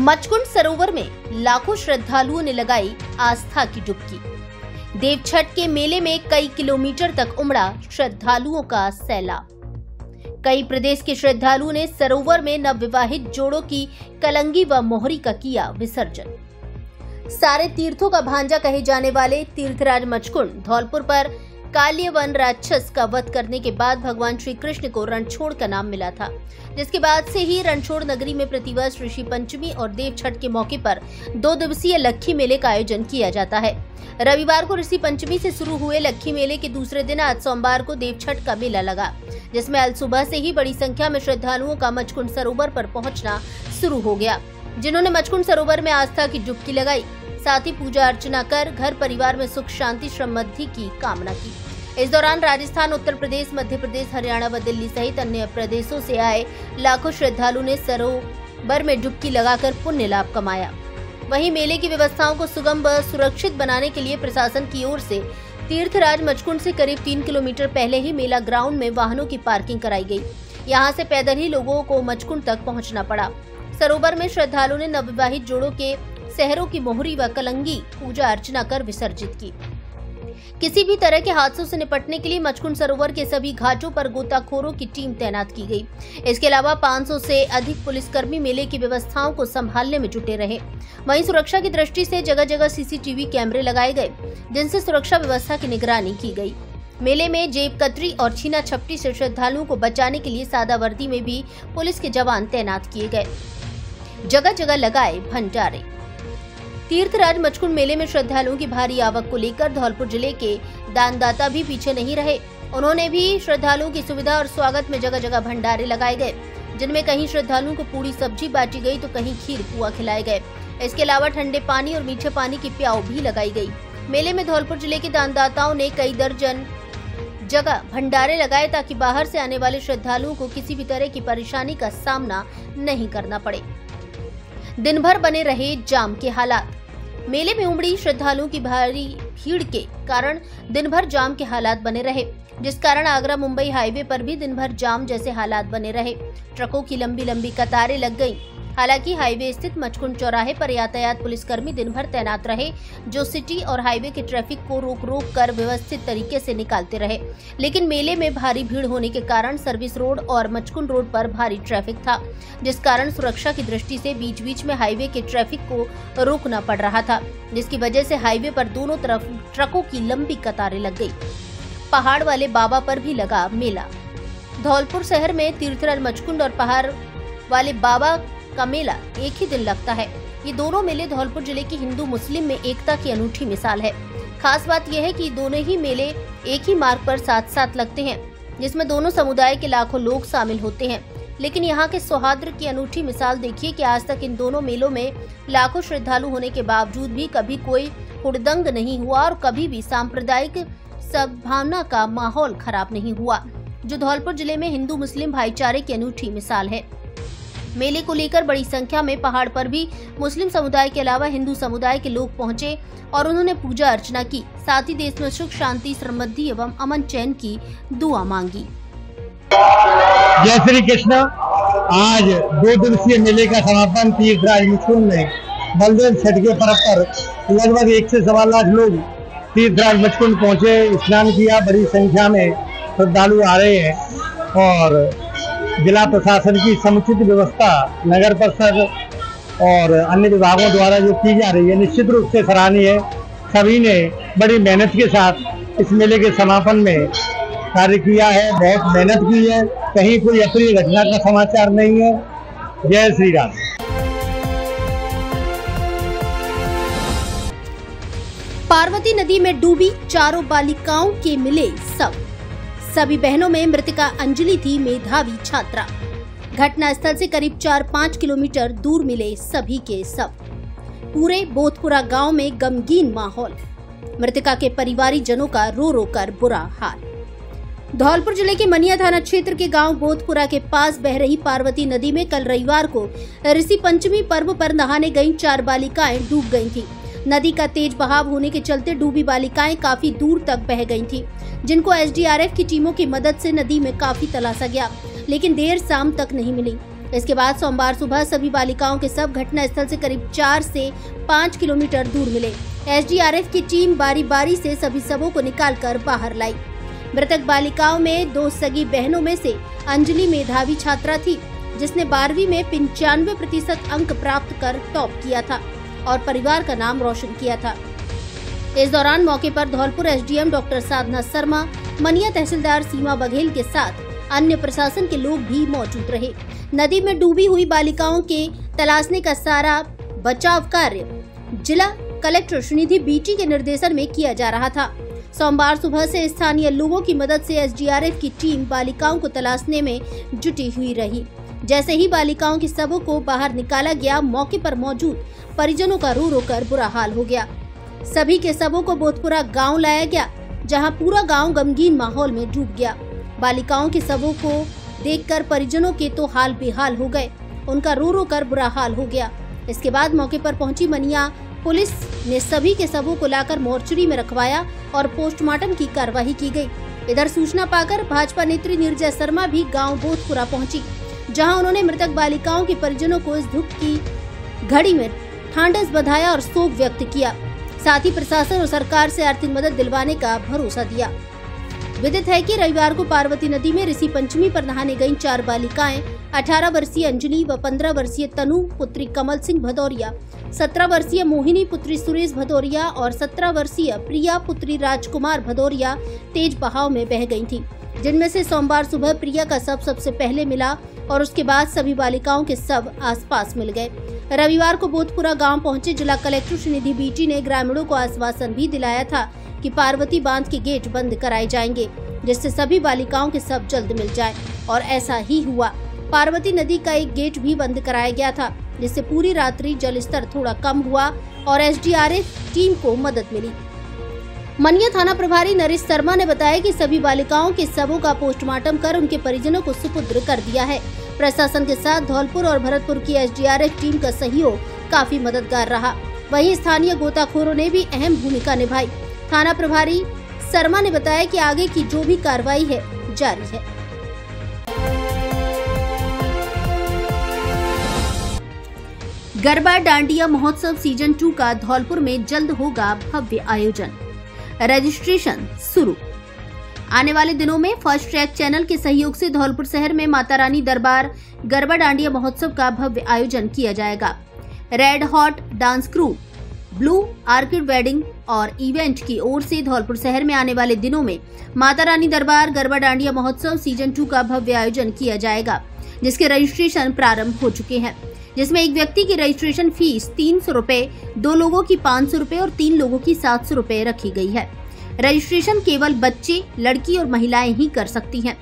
मचकुंड सरोवर में लाखों श्रद्धालुओं ने लगाई आस्था की डुबकी। देवछठ के मेले में कई किलोमीटर तक उमड़ा श्रद्धालुओं का सैलाब। कई प्रदेश के श्रद्धालुओं ने सरोवर में नवविवाहित जोड़ों की कलंगी व मोहरी का किया विसर्जन। सारे तीर्थों का भांजा कहे जाने वाले तीर्थराज मचकुंड धौलपुर पर काल्यवन राक्षस का वध करने के बाद भगवान श्री कृष्ण को रणछोड़ का नाम मिला था, जिसके बाद से ही रणछोड़ नगरी में प्रतिवर्ष ऋषि पंचमी और देवछठ के मौके पर 2 दिवसीय लक्खी मेले का आयोजन किया जाता है। रविवार को ऋषि पंचमी से शुरू हुए लक्खी मेले के दूसरे दिन आज सोमवार को देवछठ का मेला लगा, जिसमें आज सुबह से ही बड़ी संख्या में श्रद्धालुओं का मचकुंड सरोवर पर पहुंचना शुरू हो गया, जिन्होंने मचकुंड सरोवर में आस्था की डुबकी लगाई, साथ ही पूजा अर्चना कर घर परिवार में सुख शांति समृद्धि की कामना की। इस दौरान राजस्थान, उत्तर प्रदेश, मध्य प्रदेश, हरियाणा व दिल्ली सहित अन्य प्रदेशों से आए लाखों श्रद्धालुओं ने सरोवर में डुबकी लगाकर पुण्य लाभ कमाया। वहीं मेले की व्यवस्थाओं को सुगम व सुरक्षित बनाने के लिए प्रशासन की ओर से तीर्थराज मचकुंड से करीब 3 किलोमीटर पहले ही मेला ग्राउंड में वाहनों की पार्किंग कराई गई। यहाँ से पैदल ही लोगों को मचकुंड तक पहुँचना पड़ा। सरोवर में श्रद्धालुओं ने नवविवाहित जोड़ों के सहरों की मोहरी व कलंगी पूजा अर्चना कर विसर्जित की। किसी भी तरह के हादसों से निपटने के लिए मचकुंड सरोवर के सभी घाटों पर गोताखोरों की टीम तैनात की गई। इसके अलावा 500 से अधिक पुलिसकर्मी मेले की व्यवस्थाओं को संभालने में जुटे रहे। वहीं सुरक्षा की दृष्टि से जगह जगह सीसीटीवी कैमरे लगाए गए, जिनसे सुरक्षा व्यवस्था की निगरानी की गई। मेले में जेब कतरी और छीना छपटी से श्रद्धालुओं को बचाने के लिए सादा वर्दी में भी पुलिस के जवान तैनात किए गए। जगह जगह लगाए भंडारे। तीर्थराज मचकुंड मेले में श्रद्धालुओं की भारी आवक को लेकर धौलपुर जिले के दानदाता भी पीछे नहीं रहे। उन्होंने भी श्रद्धालुओं की सुविधा और स्वागत में जगह जगह भंडारे लगाए गए, जिनमें कहीं श्रद्धालुओं को पूरी सब्जी बांटी गई तो कहीं खीर पुआ खिलाए गए। इसके अलावा ठंडे पानी और मीठे पानी की प्याऊ भी लगाई गई। मेले में धौलपुर जिले के दानदाताओं ने कई दर्जन जगह भंडारे लगाए ताकि बाहर से आने वाले श्रद्धालुओं को किसी भी तरह की परेशानी का सामना नहीं करना पड़े। दिन भर बने रहे जाम के हालात। मेले में उमड़ी श्रद्धालुओं की भारी भीड़ के कारण दिन भर जाम के हालात बने रहे, जिस कारण आगरा मुंबई हाईवे पर भी दिन भर जाम जैसे हालात बने रहे। ट्रकों की लंबी लंबी कतारें लग गईं। हालांकि हाईवे स्थित मचकुंड चौराहे पर यातायात पुलिसकर्मी दिन भर तैनात रहे, जो सिटी और हाईवे के ट्रैफिक को रोक रोक कर व्यवस्थित तरीके से निकालते रहे। लेकिन मेले में भारी भीड़ होने के कारण सर्विस रोड और मचकुंड रोड पर भारी ट्रैफिक था, जिस कारण सुरक्षा की दृष्टि से बीच बीच में हाईवे के ट्रैफिक को रोकना पड़ रहा था, जिसकी वजह से हाईवे पर दोनों तरफ ट्रकों की लंबी कतारें लग गई। पहाड़ वाले बाबा पर भी लगा मेला। धौलपुर शहर में तीर्थराज मचकुंड और पहाड़ वाले बाबा का मेला एक ही दिन लगता है। ये दोनों मेले धौलपुर जिले की हिंदू मुस्लिम में एकता की अनूठी मिसाल है। खास बात यह है कि दोनों ही मेले एक ही मार्ग पर साथ साथ लगते हैं, जिसमें दोनों समुदाय के लाखों लोग शामिल होते हैं। लेकिन यहाँ के सौहार्द की अनूठी मिसाल देखिए कि आज तक इन दोनों मेलों में लाखों श्रद्धालु होने के बावजूद भी कभी कोई हुड़दंग नहीं हुआ और कभी भी सांप्रदायिक सद्भावना का माहौल खराब नहीं हुआ, जो धौलपुर जिले में हिंदू मुस्लिम भाईचारे की अनूठी मिसाल है। मेले को लेकर बड़ी संख्या में पहाड़ पर भी मुस्लिम समुदाय के अलावा हिंदू समुदाय के लोग पहुंचे और उन्होंने पूजा अर्चना की, साथ ही देश में सुख शांति समृद्धि एवं अमन चैन की दुआ मांगी। जय श्री कृष्ण। आज 2 दिवसीय मेले का समापन तीर्थराज मचकुंड में बलदेव छठ के पर्व पर लगभग 1 से 1.25 लाख लोग तीर्थराज मचकुंड पहुंचे, स्नान किया। बड़ी संख्या में श्रद्धालु आ रहे हैं और जिला प्रशासन की समुचित व्यवस्था नगर परिषद और अन्य विभागों द्वारा जो की जा रही है निश्चित रूप से सराहनीय है। सभी ने बड़ी मेहनत के साथ इस मेले के समापन में कार्य किया है, बहुत मेहनत की है। कहीं कोई अप्रिय घटना का समाचार नहीं है। जय श्री राम। पार्वती नदी में डूबी 4 बालिकाओं के मिले शव। सभी बहनों में मृतका अंजलि थी मेधावी छात्रा। घटना स्थल से करीब 4-5 किलोमीटर दूर मिले सभी के शव। पूरे बोधपुरा गांव में गमगीन माहौल। मृतका के परिवारी जनों का रो रो कर बुरा हाल। धौलपुर जिले के मनिया थाना क्षेत्र के गांव बोधपुरा के पास बह रही पार्वती नदी में कल रविवार को ऋषि पंचमी पर्व पर नहाने गयी 4 बालिकाएं डूब गयी थी। नदी का तेज बहाव होने के चलते डूबी बालिकाएं काफी दूर तक बह गई थीं, जिनको एसडीआरएफ की टीमों की मदद से नदी में काफी तलाशा गया, लेकिन देर शाम तक नहीं मिली। इसके बाद सोमवार सुबह सभी बालिकाओं के शव घटनास्थल से करीब 4 से 5 किलोमीटर दूर मिले। एसडीआरएफ की टीम बारी बारी से सभी शवों को निकालकर बाहर लाई। मृतक बालिकाओं में 2 सगी बहनों में से अंजलि मेधावी छात्रा थी, जिसने 12वीं में 95% अंक प्राप्त कर टॉप किया था और परिवार का नाम रोशन किया था। इस दौरान मौके पर धौलपुर एसडीएम डॉक्टर साधना शर्मा, मनिया तहसीलदार सीमा बघेल के साथ अन्य प्रशासन के लोग भी मौजूद रहे। नदी में डूबी हुई बालिकाओं के तलाशने का सारा बचाव कार्य जिला कलेक्टर सुनिधि बीटी के निर्देशन में किया जा रहा था। सोमवार सुबह से स्थानीय लोगों की मदद से एसडीआरएफ की टीम बालिकाओं को तलाशने में जुटी हुई रही। जैसे ही बालिकाओं के शवों को बाहर निकाला गया, मौके पर मौजूद परिजनों का रो रो कर बुरा हाल हो गया। सभी के शवों को बोधपुरा गांव लाया गया, जहां पूरा गांव गमगीन माहौल में डूब गया। बालिकाओं के शवों को देखकर परिजनों के तो हाल बेहाल हो गए, उनका रो रो कर बुरा हाल हो गया। इसके बाद मौके पर पहुंची मनिया पुलिस ने सभी के शवों को लाकर मोर्चरी में रखवाया और पोस्टमार्टम की कार्यवाही की गई। इधर सूचना पाकर भाजपा नेत्री निर्जय शर्मा भी गांव बोधपुरा पहुंची, जहां उन्होंने मृतक बालिकाओं के परिजनों को इस दुख की घड़ी में ढांढस बंधाया और शोक व्यक्त किया। साथ ही प्रशासन और सरकार से आर्थिक मदद दिलवाने का भरोसा दिया। विदित है कि रविवार को पार्वती नदी में ऋषि पंचमी पर नहाने गईं 4 बालिकाएं 18 वर्षीय अंजलि व 15 वर्षीय तनु पुत्री कमल सिंह भदौरिया, 17 वर्षीय मोहिनी पुत्री सुरेश भदौरिया और 17 वर्षीय प्रिया पुत्री राजकुमार भदौरिया तेज बहाव में बह गई थी, जिनमें से सोमवार सुबह प्रिया का शव सबसे पहले मिला और उसके बाद सभी बालिकाओं के शव आसपास मिल गए। रविवार को बोधपुरा गांव पहुंचे जिला कलेक्टर सुनिधि बीटी ने ग्रामीणों को आश्वासन भी दिलाया था कि पार्वती बांध के गेट बंद कराए जाएंगे, जिससे सभी बालिकाओं के शव जल्द मिल जाए, और ऐसा ही हुआ। पार्वती नदी का एक गेट भी बंद कराया गया था, जिससे पूरी रात्रि जल स्तर थोड़ा कम हुआ और एसडीआरएफ टीम को मदद मिली। मनिया थाना प्रभारी नरेश शर्मा ने बताया कि सभी बालिकाओं के शवों का पोस्टमार्टम कर उनके परिजनों को सुपुर्द कर दिया है। प्रशासन के साथ धौलपुर और भरतपुर की एसडीआरएफ टीम का सहयोग काफी मददगार रहा। वहीं स्थानीय गोताखोरों ने भी अहम भूमिका निभाई। थाना प्रभारी शर्मा ने बताया कि आगे की जो भी कार्रवाई है जारी है। गरबा डांडिया महोत्सव सीजन 2 का धौलपुर में जल्द होगा भव्य आयोजन। रजिस्ट्रेशन शुरू। आने वाले दिनों में फास्ट ट्रैक चैनल के सहयोग से धौलपुर शहर में माता रानी दरबार गरबा डांडिया महोत्सव का भव्य आयोजन किया जाएगा। Red hot dance crew, blue orchid wedding और इवेंट की ओर से धौलपुर शहर में आने वाले दिनों में माता रानी दरबार गरबा डांडिया महोत्सव सीजन 2 का भव्य आयोजन किया जाएगा, जिसके रजिस्ट्रेशन प्रारंभ हो चुके हैं, जिसमें एक व्यक्ति की रजिस्ट्रेशन फीस 300 रुपए, 2 लोगों की 500 रुपए और 3 लोगों की 700 रुपए रखी गई है। रजिस्ट्रेशन केवल बच्चे, लड़की और महिलाएं ही कर सकती हैं।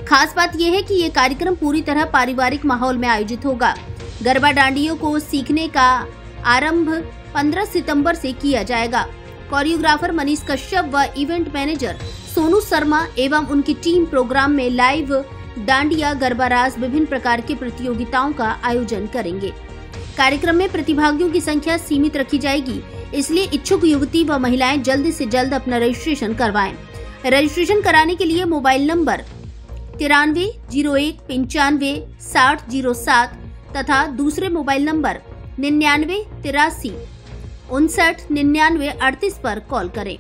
खास बात यह है कि ये कार्यक्रम पूरी तरह पारिवारिक माहौल में आयोजित होगा। गरबा डांडियों को सीखने का आरंभ 15 सितंबर से किया जाएगा। कोरियोग्राफर मनीष कश्यप व इवेंट मैनेजर सोनू शर्मा एवं उनकी टीम प्रोग्राम में लाइव डांडिया, गरबा रास, विभिन्न प्रकार की प्रतियोगिताओं का आयोजन करेंगे। कार्यक्रम में प्रतिभागियों की संख्या सीमित रखी जाएगी, इसलिए इच्छुक युवती व महिलाएं जल्द से जल्द अपना रजिस्ट्रेशन करवाएं। रजिस्ट्रेशन कराने के लिए मोबाइल नंबर 9301 95 60 07 तथा दूसरे मोबाइल नंबर 99 83 59 99 38 पर कॉल करें।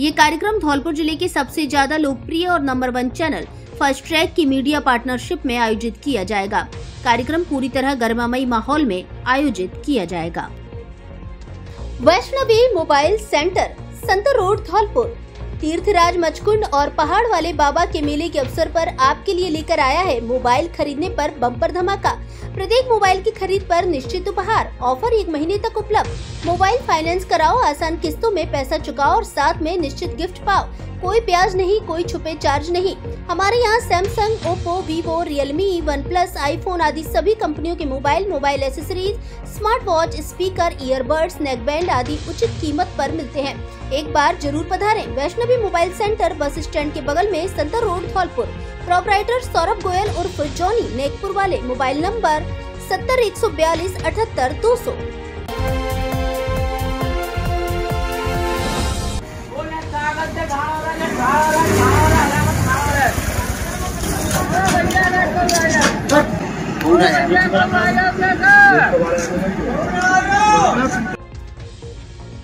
ये कार्यक्रम धौलपुर जिले के सबसे ज्यादा लोकप्रिय और नंबर 1 चैनल फास्ट ट्रैक की मीडिया पार्टनरशिप में आयोजित किया जाएगा। कार्यक्रम पूरी तरह गरमामयी माहौल में आयोजित किया जाएगा। Vaishnavi mobile centre, Santar road, Dholpur Tirthraj Machkund और पहाड़ वाले बाबा के मेले के अवसर पर आपके लिए लेकर आया है मोबाइल खरीदने पर बम्पर धमाका। प्रत्येक मोबाइल की खरीद पर निश्चित उपहार। ऑफर 1 महीने तक उपलब्ध। मोबाइल फाइनेंस कराओ, आसान किस्तों में पैसा चुकाओ और साथ में निश्चित गिफ्ट पाओ। कोई ब्याज नहीं, कोई छुपे चार्ज नहीं। हमारे यहाँ Samsung, Oppo, Vivo, Realme, OnePlus, iPhone आदि सभी कंपनियों के mobile accessories, smart watch, speaker, earbuds, neckband आदि उचित कीमत पर मिलते हैं। एक बार जरूर पधारें। Vaishnavi mobile centre, bus stand के बगल में, संतर रोड, धौलपुर। प्रोपराइटर सौरभ गोयल उर्फ जॉनी, नेकपुर वाले। Mobile number 70 142 78 200।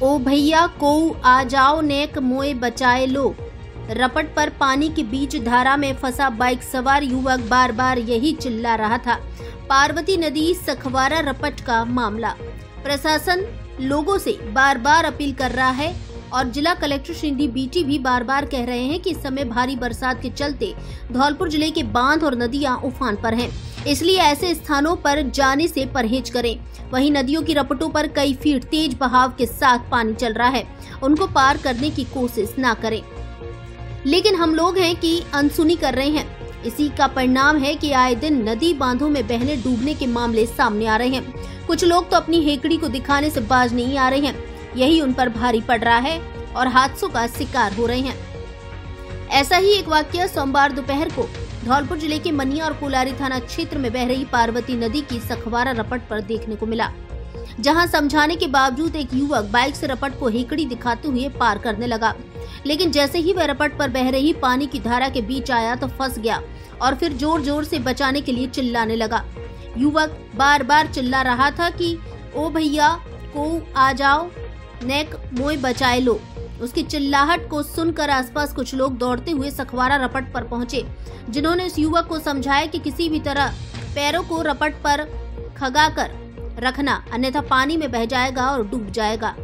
ओ भैया को आ जाओ नेक मोए बचाए लो। रपट पर पानी के बीच धारा में फंसा बाइक सवार युवक बार बार यही चिल्ला रहा था। पार्वती नदी सखवारा रपट का मामला। प्रशासन लोगों से बार बार अपील कर रहा है और जिला कलेक्टर श्रीनिधि बीटी भी बार बार कह रहे हैं कि इस समय भारी बरसात के चलते धौलपुर जिले के बांध और नदियां उफान पर हैं, इसलिए ऐसे स्थानों पर जाने से परहेज करें। वहीं नदियों की रपटों पर कई फीट तेज बहाव के साथ पानी चल रहा है, उनको पार करने की कोशिश ना करें। लेकिन हम लोग हैं कि अनसुनी कर रहे हैं। इसी का परिणाम है कि आए दिन नदी बांधों में बहने डूबने के मामले सामने आ रहे हैं। कुछ लोग तो अपनी हेकड़ी को दिखाने से बाज नहीं आ रहे हैं, यही उन पर भारी पड़ रहा है और हादसों का शिकार हो रहे हैं। ऐसा ही एक वाकया सोमवार दोपहर को धौलपुर जिले के मनिया और कोलारी थाना क्षेत्र में बह रही पार्वती नदी की सखवारा रपट पर देखने को मिला, जहां समझाने के बावजूद एक युवक बाइक से रपट को हेकड़ी दिखाते हुए पार करने लगा। लेकिन जैसे ही वह रपट पर बह रही पानी की धारा के बीच आया तो फंस गया और फिर जोर जोर से बचाने के लिए चिल्लाने लगा। युवक बार बार चिल्ला रहा था कि ओ भैया को आ जाओ नेक मोए बचाए लो। उसकी चिल्लाहट को सुनकर आसपास कुछ लोग दौड़ते हुए सखवारा रपट पर पहुंचे, जिन्होंने उस युवक को समझाया कि किसी भी तरह पैरों को रपट पर खगाकर रखना, अन्यथा पानी में बह जाएगा और डूब जाएगा।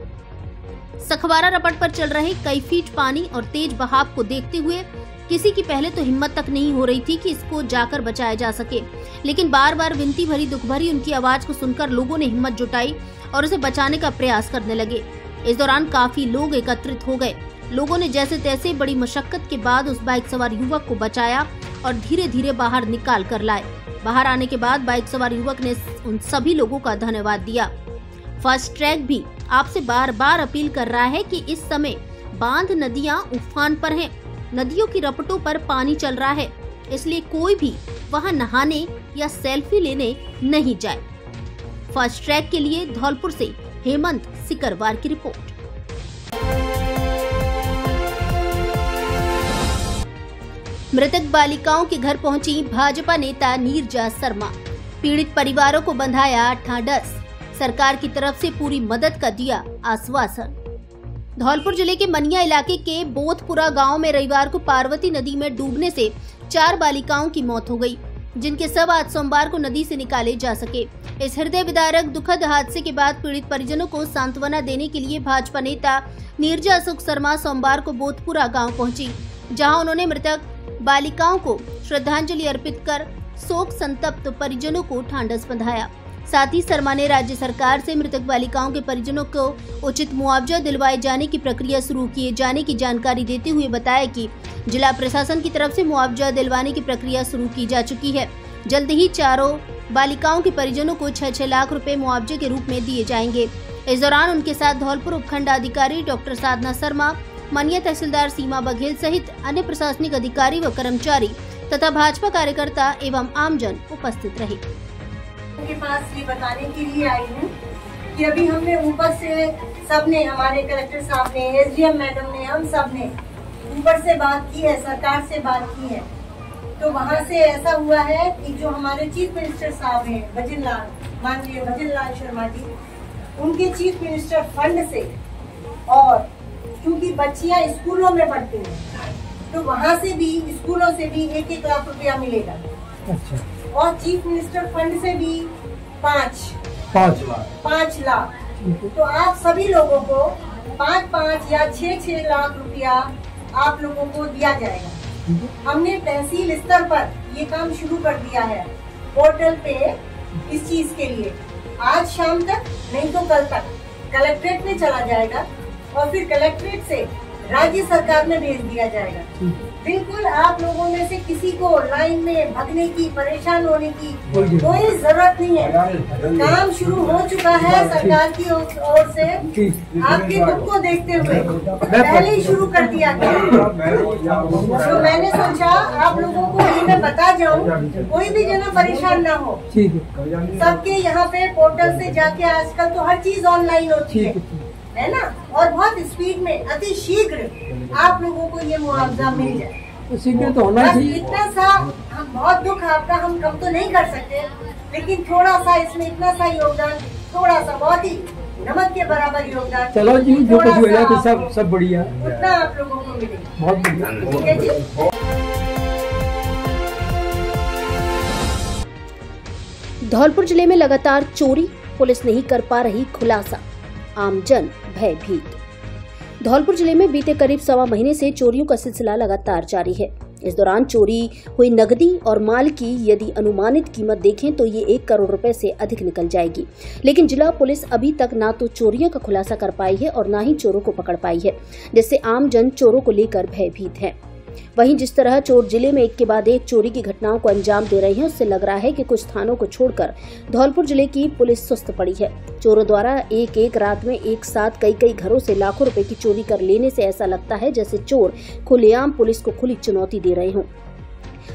सखवारा रपट पर चल रहे कई फीट पानी और तेज बहाव को देखते हुए किसी की पहले तो हिम्मत तक नहीं हो रही थी कि इसको जाकर बचाया जा सके, लेकिन बार बार विनती भरी दुख भरी उनकी आवाज को सुनकर लोगों ने हिम्मत जुटाई और उसे बचाने का प्रयास करने लगे। इस दौरान काफी लोग एकत्रित हो गए। लोगों ने जैसे तैसे बड़ी मशक्कत के बाद उस बाइक सवार युवक को बचाया और धीरे धीरे बाहर निकाल कर लाए। बाहर आने के बाद बाइक सवार युवक ने उन सभी लोगों का धन्यवाद दिया। फास्ट ट्रैक भी आपसे बार बार अपील कर रहा है कि इस समय बांध नदियां उफान पर हैं, नदियों की रपटों पर पानी चल रहा है, इसलिए कोई भी वहां नहाने या सेल्फी लेने नहीं जाए। फास्ट ट्रैक के लिए धौलपुर से हेमंत सिकरवार की रिपोर्ट। मृतक बालिकाओं के घर पहुंची भाजपा नेता नीरजा शर्मा। पीड़ित परिवारों को बंधाया ढांढस, सरकार की तरफ से पूरी मदद का दिया आश्वासन। धौलपुर जिले के मनिया इलाके के बोधपुरा गांव में रविवार को पार्वती नदी में डूबने से 4 बालिकाओं की मौत हो गई, जिनके शव आज सोमवार को नदी से निकाले जा सके। इस हृदय विदारक दुखद हादसे के बाद पीड़ित परिजनों को सांत्वना देने के लिए भाजपा नेता नीरजा शर्मा सोमवार को बोधपुरा गांव पहुंची, जहां उन्होंने मृतक बालिकाओं को श्रद्धांजलि अर्पित कर शोक संतप्त परिजनों को ढांढस बंधाया। साथ ही शर्मा ने राज्य सरकार से मृतक बालिकाओं के परिजनों को उचित मुआवजा दिलवाए जाने की प्रक्रिया शुरू किए जाने की जानकारी देते हुए बताया कि जिला प्रशासन की तरफ से मुआवजा दिलवाने की प्रक्रिया शुरू की जा चुकी है। जल्द ही चारों बालिकाओं के परिजनों को 6-6 लाख रुपए मुआवजे के रूप में दिए जाएंगे। इस दौरान उनके साथ धौलपुर उपखंड अधिकारी डॉक्टर साधना शर्मा, मनिया तहसीलदार सीमा बघेल सहित अन्य प्रशासनिक अधिकारी व कर्मचारी तथा भाजपा कार्यकर्ता एवं आमजन उपस्थित रहे। के पास ये बताने के लिए आई हूँ कि अभी हमने ऊपर से सबने, हमारे कलेक्टर साहब ने, एसडीएम मैडम ने, हम सब ने ऊपर से बात की है, सरकार से बात की है। तो वहाँ से ऐसा हुआ है कि जो हमारे चीफ मिनिस्टर साहब हैं भजनलाल, माननीय भजनलाल शर्मा जी, उनके चीफ मिनिस्टर फंड से, और क्योंकि बच्चियाँ स्कूलों में पढ़ती हैं तो वहाँ से भी, स्कूलों से भी 1-1 लाख रुपया मिलेगा। अच्छा। और चीफ मिनिस्टर फंड से भी 5 लाख। तो आप सभी लोगों को 5-5 या 6-6 लाख रुपया आप लोगों को दिया जाएगा। हमने तहसील स्तर पर ये काम शुरू कर दिया है, पोर्टल पे इस चीज के लिए। आज शाम तक नहीं तो कल तक कलेक्ट्रेट में चला जाएगा और फिर कलेक्ट्रेट से राज्य सरकार में भेज दिया जाएगा। बिल्कुल आप लोगों में से किसी को लाइन में भगने की, परेशान होने की कोई जरूरत नहीं है। काम शुरू हो चुका है सरकार की ओर से, आपके दुख को देखते हुए पहले ही शुरू कर दिया गया। तो मैंने सोचा आप लोगों को ये मैं बता जाऊं, कोई भी जना परेशान ना हो। सबके यहाँ पे पोर्टल से जाके आजकल तो हर चीज ऑनलाइन होती है ना, और बहुत स्पीड में अति शीघ्र आप लोगों को ये मुआवजा मिल जाए। तो शीघ्र तो होना चाहिए। इतना सा बहुत दुख आपका हम कम तो नहीं कर सकते, लेकिन थोड़ा सा इसमें इतना सा योगदान, थोड़ा सा बहुत ही नमक के बराबर योगदान। चलो जी, जो कुछ हुआ तो सब बढ़िया, उतना आप लोगों को मिलेगा। बहुत बढ़िया, ठीक है जी। धौलपुर जिले में लगातार चोरी, पुलिस नहीं कर पा रही खुलासा, आमजन भयभीत। धौलपुर जिले में बीते करीब 1.25 महीने से चोरियों का सिलसिला लगातार जारी है। इस दौरान चोरी हुई नकदी और माल की यदि अनुमानित कीमत देखें तो ये 1 करोड़ रुपए से अधिक निकल जाएगी। लेकिन जिला पुलिस अभी तक ना तो चोरियों का खुलासा कर पाई है और ना ही चोरों को पकड़ पाई है, जिससे आम जन चोरों को लेकर भयभीत है। वहीं जिस तरह चोर जिले में एक के बाद एक चोरी की घटनाओं को अंजाम दे रहे हैं, उससे लग रहा है कि कुछ थानों को छोड़कर धौलपुर जिले की पुलिस सुस्त पड़ी है। चोरों द्वारा एक रात में एक साथ कई घरों से लाखों रुपए की चोरी कर लेने से ऐसा लगता है जैसे चोर खुलेआम पुलिस को खुली चुनौती दे रहे हों।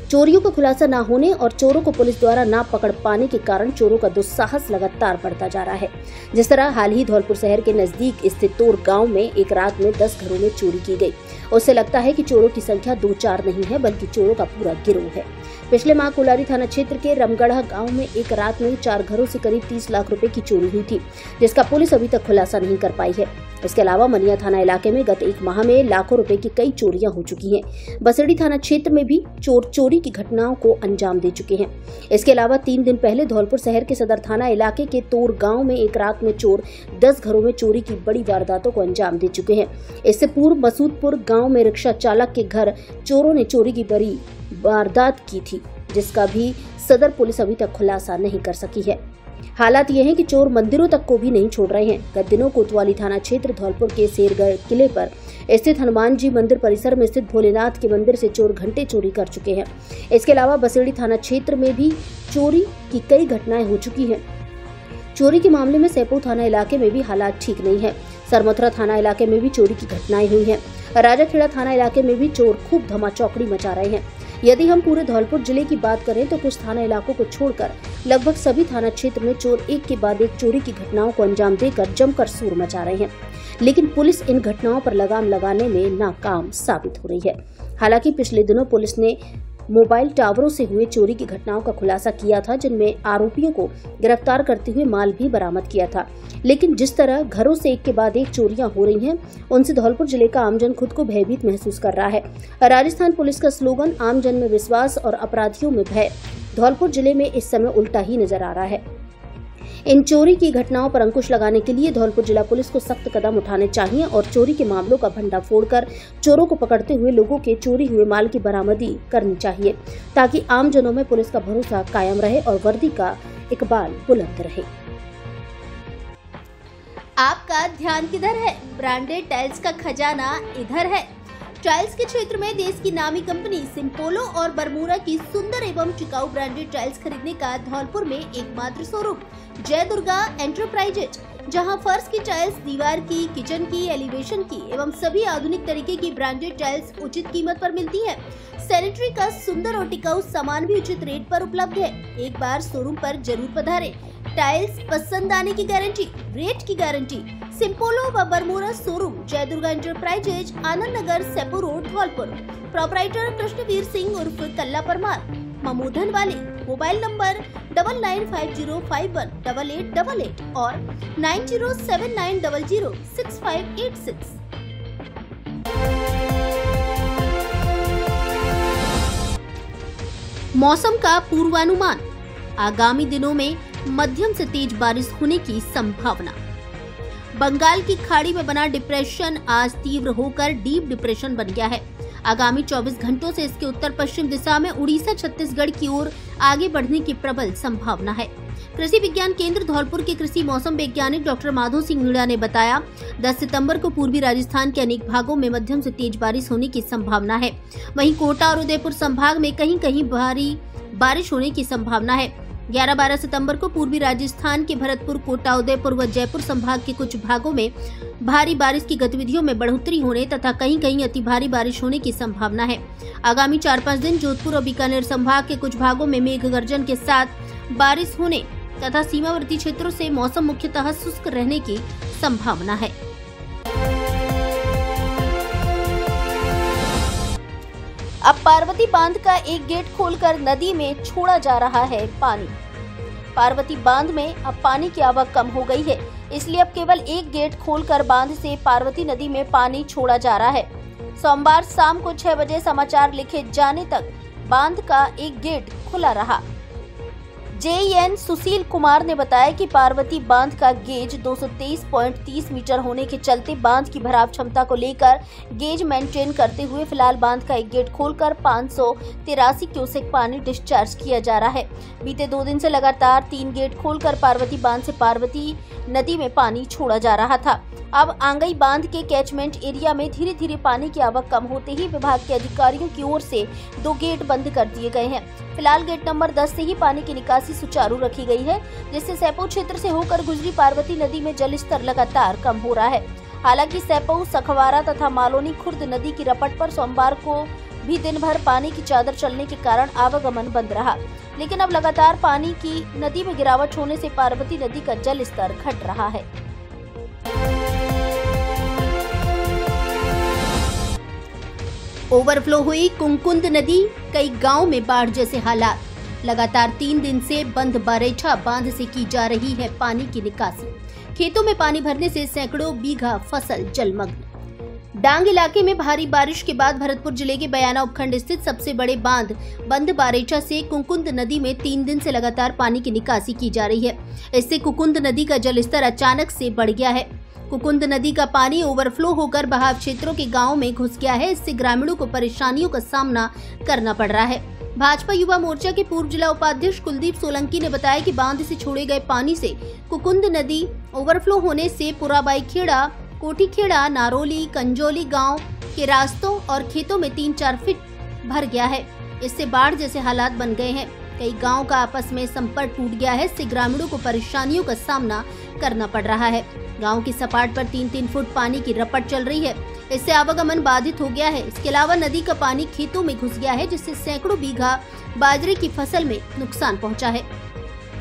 चोरियों का खुलासा न होने और चोरों को पुलिस द्वारा न पकड़ पाने के कारण चोरों का दुस्साहस लगातार बढ़ता जा रहा है। जिस तरह हाल ही धौलपुर शहर के नजदीक स्थित तोर गांव में एक रात में 10 घरों में चोरी की गई। उससे लगता है कि चोरों की संख्या 2-4 नहीं है, बल्कि चोरों का पूरा गिरोह है। पिछले माह कोलारी थाना क्षेत्र के रमगढ़ा गांव में एक रात में 4 घरों से करीब 30 लाख रुपए की चोरी हुई थी, जिसका पुलिस अभी तक खुलासा नहीं कर पाई है। इसके अलावा मनिया थाना इलाके में गत 1 माह में लाखों रुपए की कई चोरियां हो चुकी हैं। बसेड़ी थाना क्षेत्र में भी चोर चोरी की घटनाओं को अंजाम दे चुके हैं। इसके अलावा 3 दिन पहले धौलपुर शहर के सदर थाना इलाके के तोर गांव में एक रात में चोर 10 घरों में चोरी की बड़ी वारदातों को अंजाम दे चुके हैं। इससे पूर्व मसूदपुर गांव में रिक्शा चालक के घर चोरों ने चोरी की बड़ी वारदात की थी, जिसका भी सदर पुलिस अभी तक खुलासा नहीं कर सकी है। हालात ये हैं कि चोर मंदिरों तक को भी नहीं छोड़ रहे हैं। गत दिनों कोतवाली थाना क्षेत्र धौलपुर के शेरगढ़ किले पर स्थित हनुमान जी मंदिर परिसर में स्थित भोलेनाथ के मंदिर से चोर घंटे चोरी कर चुके हैं। इसके अलावा बसेड़ी थाना क्षेत्र में भी चोरी की कई घटनाएं हो चुकी हैं। चोरी के मामले में सैपुर थाना इलाके में भी हालात ठीक नहीं है। सरमथुरा थाना इलाके में भी चोरी की घटनाएं हुई हैं। राजाखेड़ा थाना इलाके में भी चोर खूब धमाचौकड़ी मचा रहे हैं। यदि हम पूरे धौलपुर जिले की बात करें तो कुछ थाना इलाकों को छोड़कर लगभग सभी थाना क्षेत्र में चोर एक के बाद एक चोरी की घटनाओं को अंजाम देकर जमकर शोर मचा रहे हैं। लेकिन पुलिस इन घटनाओं पर लगाम लगाने में नाकाम साबित हो रही है। हालांकि पिछले दिनों पुलिस ने मोबाइल टावरों से हुए चोरी की घटनाओं का खुलासा किया था, जिनमें आरोपियों को गिरफ्तार करते हुए माल भी बरामद किया था। लेकिन जिस तरह घरों से एक के बाद एक चोरियां हो रही हैं, उनसे धौलपुर जिले का आमजन खुद को भयभीत महसूस कर रहा है। राजस्थान पुलिस का स्लोगन आमजन में विश्वास और अपराधियों में भय धौलपुर जिले में इस समय उल्टा ही नजर आ रहा है। इन चोरी की घटनाओं पर अंकुश लगाने के लिए धौलपुर जिला पुलिस को सख्त कदम उठाने चाहिए और चोरी के मामलों का भंडाफोड़ कर चोरों को पकड़ते हुए लोगों के चोरी हुए माल की बरामदी करनी चाहिए, ताकि आम जनों में पुलिस का भरोसा कायम रहे और वर्दी का इकबाल बुलंद रहे। आपका ध्यान किधर है? ब्रांडेड टाइल्स का खजाना इधर है। टाइल्स के क्षेत्र में देश की नामी कंपनी सिम्पोलो और बरमूडा की सुंदर एवं टिकाऊ ब्रांडेड टाइल्स खरीदने का धौलपुर में एकमात्र शोरूम जय दुर्गा एंटरप्राइजेज, जहां फर्श की टाइल्स, दीवार की, किचन की, एलिवेशन की एवं सभी आधुनिक तरीके की ब्रांडेड टाइल्स उचित कीमत पर मिलती है। सैनिटरी का सुंदर और टिकाऊ सामान भी उचित रेट पर उपलब्ध है। एक बार शोरूम पर जरूर पधारें। टाइल्स पसंद आने की गारंटी, रेट की गारंटी। सिम्पोलो व बरमूडा शोरूम जय Durga enterprises, Anand Nagar, सेपुर road, Dholpur. Proprietor Krishnaveer Singh उर्फ कल्ला परमार, ममूधन वाले। मोबाइल नंबर 9950518888 और 9079006586। मौसम का पूर्वानुमान। आगामी दिनों में मध्यम से तेज बारिश होने की संभावना। बंगाल की खाड़ी में बना डिप्रेशन आज तीव्र होकर डीप डिप्रेशन बन गया है। आगामी 24 घंटों से इसके उत्तर पश्चिम दिशा में उड़ीसा छत्तीसगढ़ की ओर आगे बढ़ने की प्रबल संभावना है। कृषि विज्ञान केंद्र धौलपुर के कृषि मौसम वैज्ञानिक डॉक्टर माधव सिंह मीणा ने बताया, 10 सितंबर को पूर्वी राजस्थान के अनेक भागों में मध्यम से तेज बारिश होने की संभावना है। वहीं कोटा और उदयपुर संभाग में कहीं कहीं भारी बारिश होने की संभावना है। 11-12 सितंबर को पूर्वी राजस्थान के भरतपुर, कोटा, उदयपुर व जयपुर संभाग के कुछ भागों में भारी बारिश की गतिविधियों में बढ़ोतरी होने तथा कहीं कहीं अति भारी बारिश होने की संभावना है। आगामी 4-5 दिन जोधपुर और बीकानेर संभाग के कुछ भागों में मेघ गर्जन के साथ बारिश होने तथा सीमावर्ती क्षेत्रों से मौसम मुख्यतः शुष्क रहने की संभावना है। अब पार्वती बांध का एक गेट खोलकर नदी में छोड़ा जा रहा है पानी। पार्वती बांध में अब पानी की आवक कम हो गई है, इसलिए अब केवल एक गेट खोलकर बांध से पार्वती नदी में पानी छोड़ा जा रहा है। सोमवार शाम को 6 बजे समाचार लिखे जाने तक बांध का एक गेट खुला रहा। जेईएन सुशील कुमार ने बताया कि पार्वती बांध का गेज 223.30 मीटर होने के चलते बांध की भराव क्षमता को लेकर गेज मेंटेन करते हुए फिलहाल बांध का एक गेट खोलकर 583 क्यूसेक पानी डिस्चार्ज किया जा रहा है। बीते 2 दिन से लगातार 3 गेट खोलकर पार्वती बांध से पार्वती नदी में पानी छोड़ा जा रहा था। अब आंगई बांध के कैचमेंट एरिया में धीरे धीरे पानी की आवक कम होते ही विभाग के अधिकारियों की ओर से 2 गेट बंद कर दिए गए हैं। फिलहाल गेट नंबर 10 से ही पानी की निकासी सुचारू रखी गई है, जिससे सैपो क्षेत्र से होकर गुजरी पार्वती नदी में जल स्तर लगातार कम हो रहा है। हालांकि सैपो, सखवारा तथा मालोनी खुर्द नदी की रपट पर सोमवार को भी दिन भर पानी की चादर चलने के कारण आवागमन बंद रहा, लेकिन अब लगातार पानी की नदी में गिरावट होने से पार्वती नदी का जल स्तर घट रहा है। ओवरफ्लो हुई कुंकुंद नदी, कई गांव में बाढ़ जैसे हालात। लगातार 3 दिन से बंद बारेठा बांध से की जा रही है पानी की निकासी। खेतों में पानी भरने से सैकड़ों बीघा फसल जलमग्न। डांग इलाके में भारी बारिश के बाद भरतपुर जिले के बयाना उपखंड स्थित सबसे बड़े बांध बंद बारेठा से कुंकुंद नदी में 3 दिन से लगातार पानी की निकासी की जा रही है। इससे कुंकुंद नदी का जलस्तर अचानक से बढ़ गया है। कुंकुंद नदी का पानी ओवरफ्लो होकर बहाव क्षेत्रों के गांवों में घुस गया है। इससे ग्रामीणों को परेशानियों का सामना करना पड़ रहा है। भाजपा युवा मोर्चा के पूर्व जिला उपाध्यक्ष कुलदीप सोलंकी ने बताया कि बांध से छोड़े गए पानी से कुंकुंद नदी ओवरफ्लो होने से पुराबाई खेड़ा, कोठी खेड़ा, नारोली, कंजोली गांव के रास्तों और खेतों में 3-4 फीट भर गया है। इससे बाढ़ जैसे हालात बन गए हैं। कई गांव का आपस में संपर्क टूट गया है। इससे ग्रामीणों को परेशानियों का सामना करना पड़ रहा है। गांव की सपाट पर 3-3 फुट पानी की रपट चल रही है। इससे आवागमन बाधित हो गया है। इसके अलावा नदी का पानी खेतों में घुस गया है, जिससे सैकड़ों बीघा बाजरे की फसल में नुकसान पहुंचा है।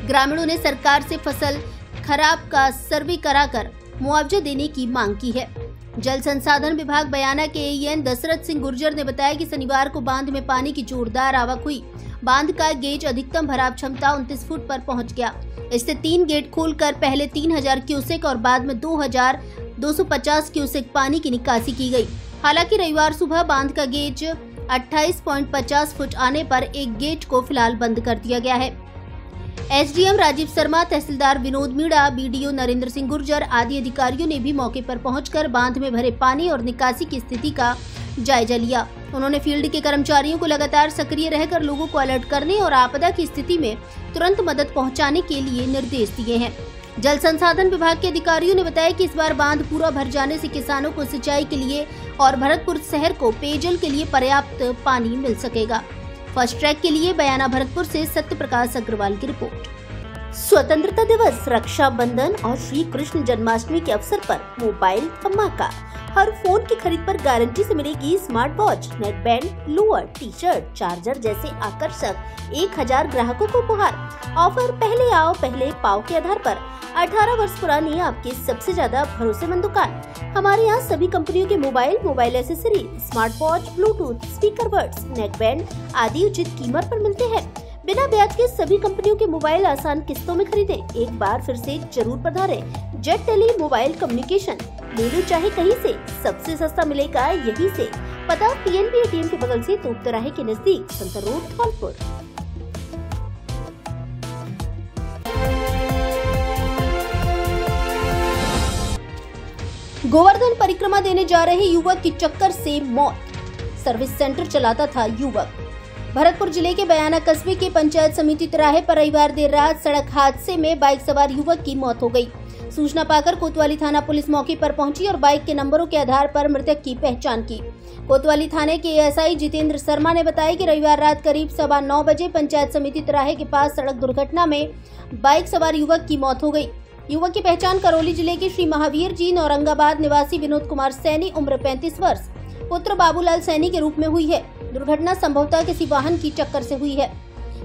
ग्रामीणों ने सरकार से फसल खराब का सर्वे कराकर मुआवजा देने की मांग की है। जल संसाधन विभाग बयाना के एईएन दशरथ सिंह गुर्जर ने बताया कि शनिवार को बांध में पानी की जोरदार आवक हुई। बांध का गेज अधिकतम भराव क्षमता 29 फुट पर पहुंच गया। इससे 3 गेट खोलकर पहले 3000 क्यूसेक और बाद में 2250 क्यूसेक पानी की निकासी की गई। हालांकि रविवार सुबह बांध का गेज 28.50 फुट आने पर एक गेट को फिलहाल बंद कर दिया गया है। एसडीएम राजीव शर्मा, तहसीलदार विनोद मीणा, बीडीओ नरेंद्र सिंह गुर्जर आदि अधिकारियों ने भी मौके पर पहुंचकर बांध में भरे पानी और निकासी की स्थिति का जायजा लिया। उन्होंने फील्ड के कर्मचारियों को लगातार सक्रिय रहकर लोगों को अलर्ट करने और आपदा की स्थिति में तुरंत मदद पहुंचाने के लिए निर्देश दिए हैं। जल संसाधन विभाग के अधिकारियों ने बताया कि इस बार बांध पूरा भर जाने से किसानों को सिंचाई के लिए और भरतपुर शहर को पेयजल के लिए पर्याप्त पानी मिल सकेगा। फर्स्ट ट्रैक के लिए बयाना भरतपुर से सत्य प्रकाश अग्रवाल की रिपोर्ट। स्वतंत्रता दिवस, रक्षाबंधन और श्री कृष्ण जन्माष्टमी के अवसर पर मोबाइल धमाका। हर फोन की खरीद पर गारंटी से मिलेगी smart watch, neck band, lower, T shirt, charger जैसे आकर्षक 1000 ग्राहकों को उपहार। ऑफर पहले आओ पहले पाओ के आधार पर 18 वर्ष पुरानी आपकी सबसे ज्यादा भरोसेमंद दुकान। हमारे यहाँ सभी कंपनियों के mobile accessory, smart watch, Bluetooth, speaker buds, neck band आदि उचित कीमत पर मिलते हैं। बिना ब्याज के सभी कंपनियों के मोबाइल आसान किस्तों में खरीदें। एक बार फिर से जरूर पधारें। जेट टेली मोबाइल कम्युनिकेशन, ले लो चाहे कहीं से, सबसे सस्ता मिलेगा यहीं से। पता पीएनबी एटीएम के बगल से तोप तिराहे के नजदीक, संतर रोड, धौलपुर। गोवर्धन परिक्रमा देने जा रहे युवक की चक्कर से मौत। सर्विस सेंटर चलाता था युवक। भरतपुर जिले के बयाना कस्बे के पंचायत समिति तिराहे पर रविवार देर रात सड़क हादसे में बाइक सवार युवक की मौत हो गई। सूचना पाकर कोतवाली थाना पुलिस मौके पर पहुंची और बाइक के नंबरों के आधार पर मृतक की पहचान की। कोतवाली थाने के एएसआई जितेंद्र शर्मा ने बताया कि रविवार रात करीब 9:15 बजे पंचायत समिति तिराहे के पास सड़क दुर्घटना में बाइक सवार युवक की मौत हो गई। युवक की पहचान करौली जिले के श्री महावीर जी औरंगाबाद निवासी विनोद कुमार सैनी, उम्र 35 वर्ष, पुत्र बाबूलाल सैनी के रूप में हुई है। दुर्घटना संभवतः किसी वाहन की टक्कर से हुई है।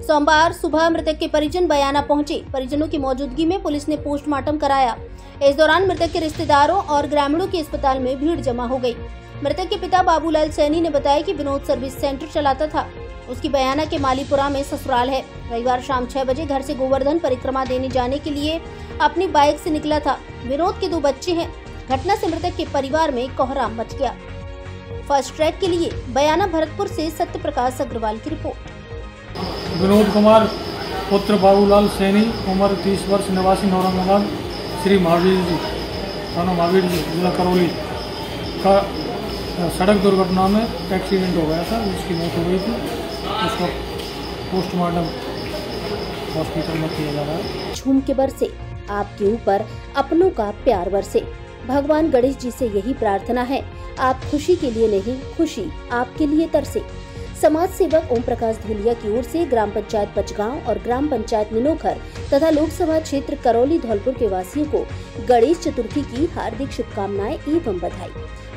सोमवार सुबह मृतक के परिजन बयाना पहुंचे। परिजनों की मौजूदगी में पुलिस ने पोस्टमार्टम कराया। इस दौरान मृतक के रिश्तेदारों और ग्रामीणों की अस्पताल में भीड़ जमा हो गई। मृतक के पिता बाबूलाल सैनी ने बताया कि विनोद सर्विस सेंटर चलाता था। उसकी बयाना के मालीपुरा में ससुराल है। रविवार शाम 6 बजे घर से गोवर्धन परिक्रमा देने जाने के लिए अपनी बाइक से निकला था। विनोद के 2 बच्चे हैं। घटना से मृतक के परिवार में कोहराम मच गया। फर्स्ट ट्रैक के लिए बयाना भरतपुर से सत्य प्रकाश अग्रवाल की रिपोर्ट। विनोद कुमार पुत्र बाबूलाल सैनी, उम्र 30 वर्ष, निवासी औरंगाबाद, श्री महावीर जी, थाना महावीर जी, जिला करौली का सड़क दुर्घटना में एक्सीडेंट हो गया था। उसकी मौत हो गई थी। उसका पोस्टमार्टम हॉस्पिटल में किया जा रहा है। झूम के बरसे आपके ऊपर अपनों का प्यार बरसे। भगवान गणेश जी से यही प्रार्थना है, आप खुशी के लिए नहीं, खुशी आपके लिए तरसे। समाज सेवक ओम प्रकाश धूलिया की ओर से ग्राम पंचायत पचगांव और ग्राम पंचायत निनोखर तथा लोकसभा क्षेत्र करौली धौलपुर के वासियों को गणेश चतुर्थी की हार्दिक शुभकामनाएं एवं बधाई।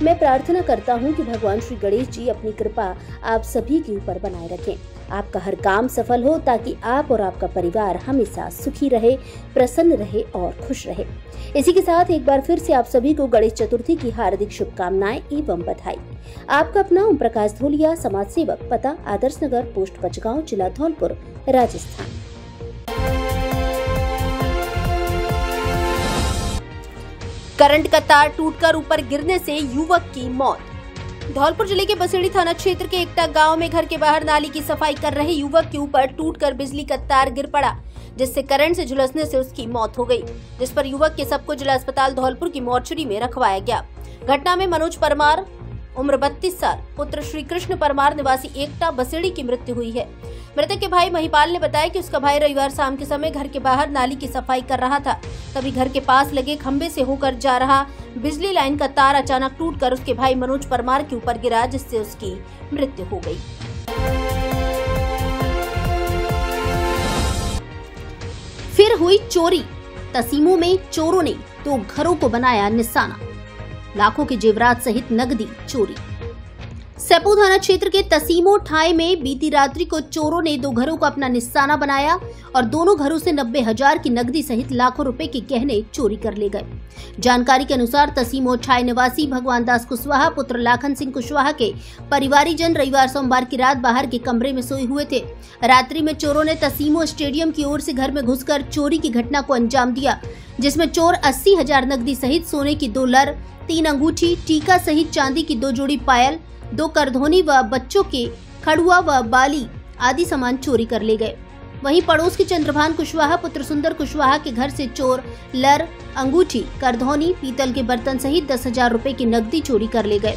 मैं प्रार्थना करता हूं कि भगवान श्री गणेश जी अपनी कृपा आप सभी के ऊपर बनाए रखें। आपका हर काम सफल हो ताकि आप और आपका परिवार हमेशा सुखी रहे, प्रसन्न रहे और खुश रहे। इसी के साथ एक बार फिर से आप सभी को गणेश चतुर्थी की हार्दिक शुभकामनाएं एवं बधाई। आपका अपना ओम प्रकाश धूलिया, समाज सेवक, पता आदर्श नगर, पोस्ट पचगांव, जिला धौलपुर, राजस्थान। करंट का तार टूटकर ऊपर गिरने से युवक की मौत। धौलपुर जिले के बसेड़ी थाना क्षेत्र के एकटा गांव में घर के बाहर नाली की सफाई कर रहे युवक के ऊपर टूटकर बिजली का तार गिर पड़ा, जिससे करंट से झुलसने से उसकी मौत हो गई, जिस पर युवक के शव को जिला अस्पताल धौलपुर की मोर्चरी में रखवाया गया। घटना में मनोज परमार, उम्र 32 साल, पुत्र श्री कृष्ण परमार, निवासी एकटा बसेड़ी की मृत्यु हुई है। मृतक के भाई महिपाल ने बताया कि उसका भाई रविवार शाम के समय घर के बाहर नाली की सफाई कर रहा था। तभी घर के पास लगे खंबे से होकर जा रहा बिजली लाइन का तार अचानक टूटकर उसके भाई मनोज परमार के ऊपर गिरा, जिससे उसकी मृत्यु हो गई। फिर हुई चोरी। तसीमों में चोरों ने 2 घरों को बनाया निशाना। लाखों के जेवरात सहित नकदी चोरी। सेपू थाना क्षेत्र के तसीमो ठाई में बीती रात्रि को चोरों ने 2 घरों को अपना निशाना बनाया और दोनों घरों से 90,000 की नकदी सहित लाखों रुपए के गहने चोरी कर ले गए। जानकारी के अनुसार तसीमो ठाई निवासी भगवान दास कुशवाहा पुत्र लाखन सिंह कुशवाहा के परिवारीजन रविवार सोमवार की रात बाहर के कमरे में सोए हुए थे। रात्रि में चोरों ने तसीमो स्टेडियम की ओर से घर में घुसकर चोरी की घटना को अंजाम दिया, जिसमें चोर 80,000 नकदी सहित सोने की 2 लर, 3 अंगूठी, टीका सहित चांदी की 2 जोड़ी पायल, 2 करधोनी व बच्चों के खड़ुआ व बाली आदि सामान चोरी कर ले गए। वहीं पड़ोस के चंद्रभान कुशवाहा पुत्र सुंदर कुशवाहा के घर से चोर लर, अंगूठी, करधोनी, पीतल के बर्तन सहित 10,000 रुपए की नकदी चोरी कर ले गए।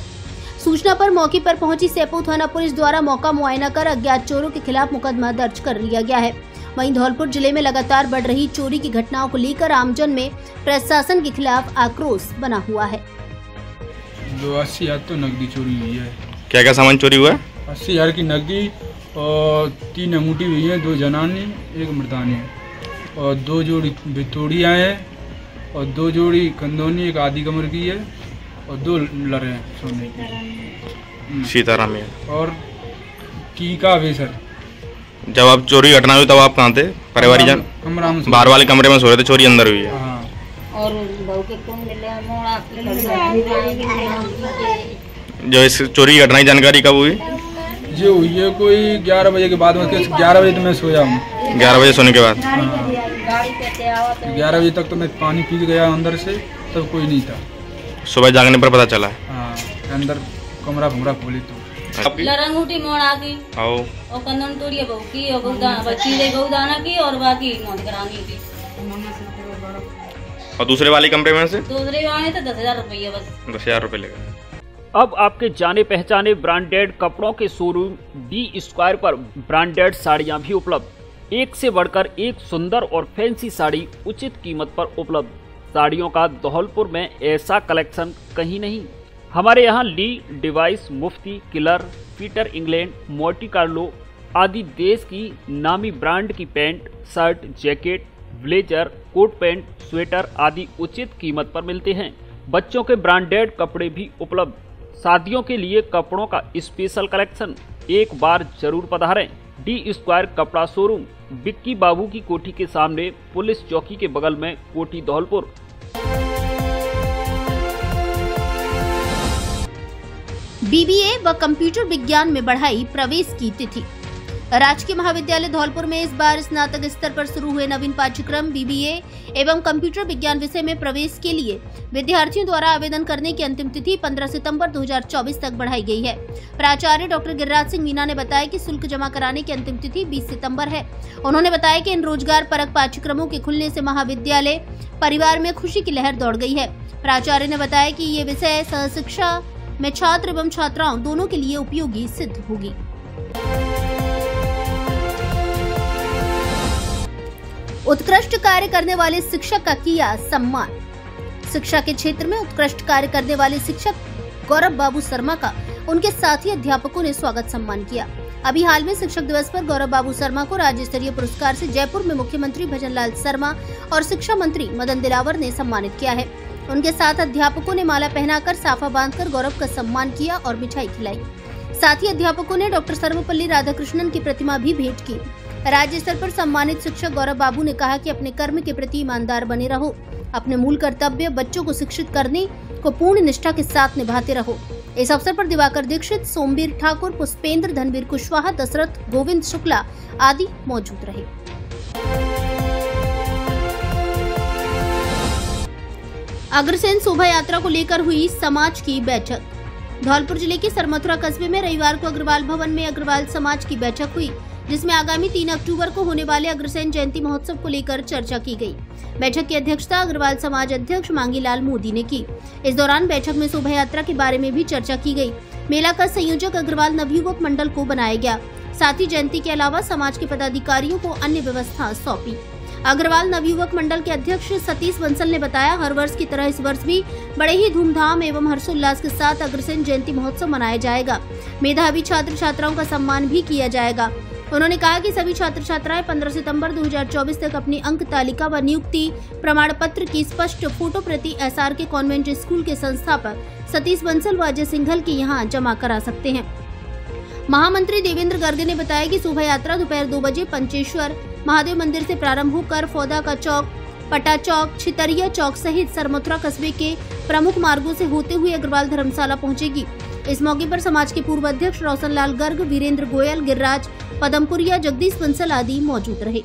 सूचना पर मौके पर पहुंची सेपू थाना पुलिस द्वारा मौका मुआयना कर अज्ञात चोरों के खिलाफ मुकदमा दर्ज कर लिया गया है। वहीं धौलपुर जिले में लगातार बढ़ रही चोरी की घटनाओं को लेकर आमजन में प्रशासन के खिलाफ आक्रोश बना हुआ है। 80,000 तो नकदी चोरी हुई है। क्या क्या सामान चोरी हुआ है? 80,000 की नकदी और 3 अंगूठी हुई है, 2 जनानी, 1 मर्दानी और 2 जोड़ी बितोड़ियाँ हैं और 2 जोड़ी कंदोनी, 1 आधी कमर की है और 2 लरे हैं सोने की। सीताराम है और टीका भी सर। जब आप चोरी घटना हुई तब आप कहाँ थे? परिवार जन कमरा में बाहर वाले कमरे में सो रहे थे, चोरी अंदर हुई है। हाँ। और बहू के जो इस चोरी की घटना की जानकारी कब हुई? जो हुई है कोई 11 बजे के बाद में। 11 बजे तो मैं सोया हूँ। 11 बजे सोने के बाद 11 बजे तक तो मैं पानी पी गया अंदर से, तब कोई नहीं था। सुबह जागने पर पता चला? हाँ, अंदर कमरा भूरा खोली तो लरंगूटी मोड़ा की आओ और कंदन तोड़िए बहू की और बच्ची ले गौदाना की और बाकी मौत करानी की। और दूसरे वाले कमरे में से दूसरे वाले तो 10,000 रुपये बस। 10,000 रुपए ले गए। अब आपके जाने पहचाने ब्रांडेड कपड़ों के शोरूम डी स्क्वायर पर ब्रांडेड साड़ियां भी उपलब्ध। एक से बढ़कर एक सुंदर और फैंसी साड़ी उचित कीमत पर उपलब्ध। साड़ियों का धौलपुर में ऐसा कलेक्शन कहीं नहीं। हमारे यहाँ ली, डिवाइस, Mufti, Killer, Peter England, Monte Carlo आदि देश की नामी ब्रांड की pant, shirt, jacket, blazer, coat pant, sweater आदि उचित कीमत पर मिलते हैं। बच्चों के ब्रांडेड कपड़े भी उपलब्ध। शादियों के लिए कपड़ों का स्पेशल कलेक्शन, एक बार जरूर पधारें। डी स्क्वायर कपड़ा शोरूम, बिक्की बाबू की कोठी के सामने, पुलिस चौकी के बगल में, कोठी धौलपुर। बीबीए व कंप्यूटर विज्ञान में बढ़ाई प्रवेश की तिथि। राजकीय महाविद्यालय धौलपुर में इस बार स्नातक स्तर पर शुरू हुए नवीन पाठ्यक्रम BBA एवं कंप्यूटर विज्ञान विषय में प्रवेश के लिए विद्यार्थियों द्वारा आवेदन करने की अंतिम तिथि 15 सितंबर 2024 तक बढ़ाई गई है। प्राचार्य डॉक्टर गिरिराज सिंह मीना ने बताया कि शुल्क जमा कराने की अंतिम तिथि 20 सितंबर है। उन्होंने बताया कि इन रोजगार परक पाठ्यक्रमों के खुलने से महाविद्यालय परिवार में खुशी की लहर दौड़ गई है। प्राचार्य ने बताया कि ये विषय सहशिक्षा में छात्र एवं छात्राओं दोनों के लिए उपयोगी सिद्ध होगी। उत्कृष्ट कार्य करने वाले शिक्षक का किया सम्मान। शिक्षा के क्षेत्र में उत्कृष्ट कार्य करने वाले शिक्षक गौरव बाबू शर्मा का उनके साथी अध्यापकों ने स्वागत सम्मान किया। अभी हाल में शिक्षक दिवस पर गौरव बाबू शर्मा को राज्य स्तरीय पुरस्कार से जयपुर में मुख्यमंत्री भजन लाल शर्मा और शिक्षा मंत्री मदन दिलावर ने सम्मानित किया है। उनके साथ अध्यापकों ने माला पहनाकर साफा बांधकर गौरव का सम्मान किया और मिठाई खिलाई। साथ ही अध्यापकों ने डॉक्टर सर्वपल्ली राधाकृष्णन की प्रतिमा भी भेंट की। राज्य स्तर पर सम्मानित शिक्षक गौरव बाबू ने कहा कि अपने कर्म के प्रति ईमानदार बने रहो, अपने मूल कर्तव्य बच्चों को शिक्षित करने को पूर्ण निष्ठा के साथ निभाते रहो। इस अवसर पर दिवाकर दीक्षित, सोमवीर ठाकुर, पुष्पेंद्र, धनवीर कुशवाहा, दशरथ, गोविंद शुक्ला आदि मौजूद रहे। अग्रसेन शोभा यात्रा को लेकर हुई समाज की बैठक। धौलपुर जिले के सरमथुरा कस्बे में रविवार को अग्रवाल भवन में अग्रवाल समाज की बैठक हुई, जिसमें आगामी 3 अक्टूबर को होने वाले अग्रसेन जयंती महोत्सव को लेकर चर्चा की गई। बैठक की अध्यक्षता अग्रवाल समाज अध्यक्ष मांगीलाल मोदी ने की। इस दौरान बैठक में शोभा यात्रा के बारे में भी चर्चा की गई। मेला का संयोजक अग्रवाल नवयुवक मंडल को बनाया गया। साथ ही जयंती के अलावा समाज के पदाधिकारियों को अन्य व्यवस्था सौंपी। अग्रवाल नवयुवक मंडल के अध्यक्ष सतीश बंसल ने बताया, हर वर्ष की तरह इस वर्ष भी बड़े ही धूमधाम एवं हर्षोल्लास के साथ अग्रसेन जयंती महोत्सव मनाया जाएगा। मेधावी छात्र छात्राओं का सम्मान भी किया जाएगा। उन्होंने कहा कि सभी छात्र छात्राएं 15 सितंबर 2024 तक अपनी अंक तालिका व नियुक्ति प्रमाण पत्र की स्पष्ट फोटो प्रति SRK कॉन्वेंट स्कूल के संस्थापक सतीश बंसल व अजय सिंघल के यहां जमा करा सकते हैं। महामंत्री देवेंद्र गर्ग ने बताया कि शोभा यात्रा दोपहर 2 बजे पंचेश्वर महादेव मंदिर से प्रारंभ होकर फौदा का चौक, पटा चौक, छितरिया चौक सहित सरमथुरा कस्बे के प्रमुख मार्गों से होते हुए अग्रवाल धर्मशाला पहुंचेगी। इस मौके पर समाज के पूर्व अध्यक्ष रोशनलाल गर्ग, वीरेंद्र गोयल, गिरिराज पदमपुरिया, जगदीश बंसल आदि मौजूद रहे।